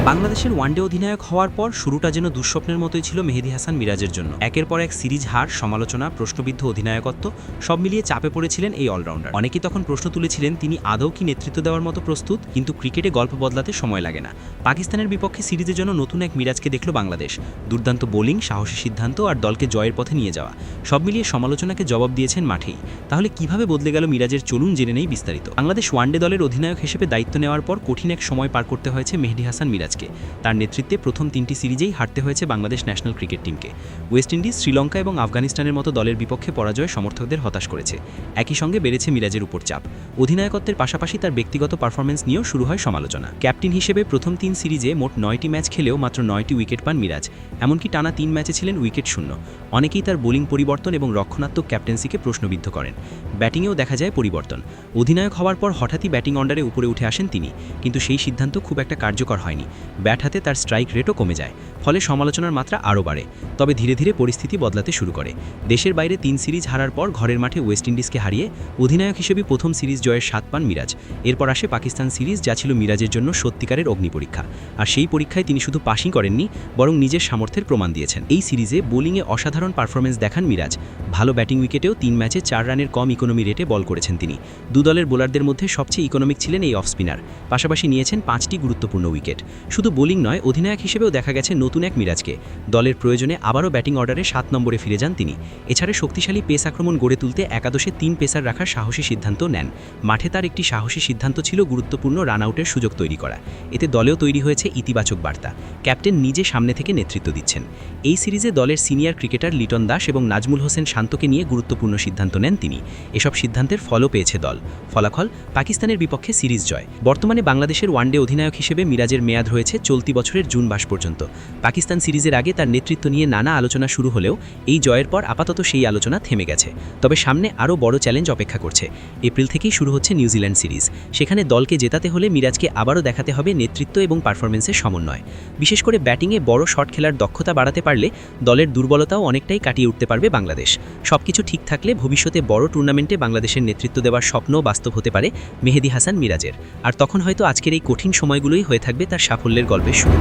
বাংলাদেশের ওয়ানডে অধিনায়ক হওয়ার পর শুরুটা যেন দুঃস্বপ্নের মতোই ছিল মেহেদী হাসান মিরাজের জন্য। একের পর এক সিরিজ হার, সমালোচনা, প্রশ্নবিদ্ধ অধিনায়কত্ব সব মিলিয়ে চাপে পড়েছিলেন এই অলরাউন্ডার। অনেকেই তখন প্রশ্ন তুলেছিলেন তিনি আদৌ কি নেতৃত্ব দেওয়ার মতো প্রস্তুত। কিন্তু ক্রিকেটে গল্প বদলাতে সময় লাগে না। পাকিস্তানের বিপক্ষে সিরিজের জন্য নতুন এক মিরাজকে দেখল বাংলাদেশ। দুর্দান্ত বোলিং, সাহসী সিদ্ধান্ত আর দলকে জয়ের পথে নিয়ে যাওয়া, সব মিলিয়ে সমালোচনাকে জবাব দিয়েছেন মাঠেই। তাহলে কিভাবে বদলে গেল মিরাজের, চলুন জেনে নেই বিস্তারিত। বাংলাদেশ ওয়ানডে দলের অধিনায়ক হিসেবে দায়িত্ব নেওয়ার পর কঠিন এক সময় পার করতে হয়েছে মেহেদী হাসান মিরাজকে। তার নেতৃত্বে প্রথম 3টি সিরিজেই হারতে হয়েছে বাংলাদেশ ন্যাশনাল ক্রিকেট টিমকে। ওয়েস্ট ইন্ডিজ, শ্রীলঙ্কা এবং আফগানিস্তানের মতো দলের বিপক্ষে পরাজয় সমর্থকদের হতাশ করেছে। একই সঙ্গে বেড়েছে মিরাজের উপর চাপ। অধিনায়কত্বের পাশাপাশি তার ব্যক্তিগত পারফরম্যান্স নিয়েও শুরু হয় সমালোচনা। ক্যাপ্টেন হিসেবে প্রথম 3 সিরিজে মোট 9টি ম্যাচ খেলেও মাত্র 9টি উইকেট পান মিরাজ। এমনকি টানা 3 ম্যাচে ছিলেন উইকেট শূন্য। অনেকেই তার বোলিং পরিবর্তন এবং রক্ষণাত্মক ক্যাপ্টেন্সিকে প্রশ্নবিদ্ধ করেন। ব্যাটিংয়েও দেখা যায় পরিবর্তন। অধিনায়ক হওয়ার পর হঠাৎই ব্যাটিং অর্ডারে উপরে উঠে আসেন তিনি, কিন্তু সেই সিদ্ধান্ত খুব একটা কার্যকর হয়নি। ব্যাট হাতে তার স্ট্রাইক রেটও কমে যায়, ফলে সমালোচনার মাত্রা আরও বাড়ে। তবে ধীরে ধীরে পরিস্থিতি বদলাতে শুরু করে। দেশের বাইরে 3 সিরিজ হারার পর ঘরের মাঠে ওয়েস্ট ইন্ডিজকে হারিয়ে অধিনায়ক হিসেবে প্রথম সিরিজ জয়ের স্বাদ পান মিরাজ। এরপর আসে পাকিস্তান সিরিজ, যা ছিল মিরাজের জন্য সত্যিকারের অগ্নিপরীক্ষা। আর সেই পরীক্ষায় তিনি শুধু পাসই করেননি, বরং নিজের সামর্থ্যের প্রমাণ দিয়েছেন। এই সিরিজে বোলিংয়ে অসাধারণ পারফরমেন্স দেখান মিরাজ। ভালো ব্যাটিং উইকেটেও 3 ম্যাচে 4 রানের কম ইকোনমি রেটে বল করেছেন তিনি। দু দলের বোলারদের মধ্যে সবচেয়ে ইকোনমিক ছিলেন এই অফ স্পিনার। পাশাপাশি নিয়েছেন 5টি গুরুত্বপূর্ণ উইকেট। শুধু বোলিং নয়, অধিনায়ক হিসেবেও দেখা গেছে নতুন এক মিরাজকে। দলের প্রয়োজনে আবারও ব্যাটিং অর্ডারে 7 নম্বরে ফিরে যান তিনি। এছাড়া শক্তিশালী পেস আক্রমণ গড়ে তুলতে একাদশে 3 পেসার রাখার সাহসী সিদ্ধান্ত নেন। মাঠে তার একটি সাহসী সিদ্ধান্ত ছিল গুরুত্বপূর্ণ রান আউটের সুযোগ তৈরি করা। এতে দলেও তৈরি হয়েছে ইতিবাচক বার্তা। ক্যাপ্টেন নিজে সামনে থেকে নেতৃত্ব দিচ্ছেন। এই সিরিজে দলের সিনিয়র ক্রিকেটার লিটন দাস এবং নাজমুল হোসেন শান্তকে নিয়ে গুরুত্বপূর্ণ সিদ্ধান্ত নেন তিনি। এসব সিদ্ধান্তের ফলও পেয়েছে দল। ফলাফল, পাকিস্তানের বিপক্ষে সিরিজ জয়। বর্তমানে বাংলাদেশের ওয়ানডে অধিনায়ক হিসেবে মিরাজের মেয়াদ রয়েছে চলতি বছরের জুন মাস পর্যন্ত। পাকিস্তান সিরিজের আগে তার নেতৃত্ব নিয়ে নানা আলোচনা শুরু হলেও এই জয়ের পর আপাতত সেই আলোচনা থেমে গেছে। তবে সামনে আরও বড় চ্যালেঞ্জ অপেক্ষা করছে। এপ্রিল থেকেই শুরু হচ্ছে নিউজিল্যান্ড সিরিজ। সেখানে দলকে জেতাতে হলে মিরাজকে আবারও দেখাতে হবে নেতৃত্ব এবং পারফরমেন্সের সমন্বয়। বিশেষ করে ব্যাটিংয়ে বড় শট খেলার দক্ষতা বাড়াতে পারলে দলের দুর্বলতাও অনেকটাই কাটিয়ে উঠতে পারবে বাংলাদেশ। সবকিছু ঠিক থাকলে ভবিষ্যতে বড় টুর্নামেন্টে বাংলাদেশের নেতৃত্ব দেওয়ার স্বপ্ন বাস্তব হতে পারে মেহেদী হাসান মিরাজের। আর তখন হয়তো আজকের এই কঠিন সময়গুলোই হয়ে থাকবে তার সাফল্যের গল্পের শুরু।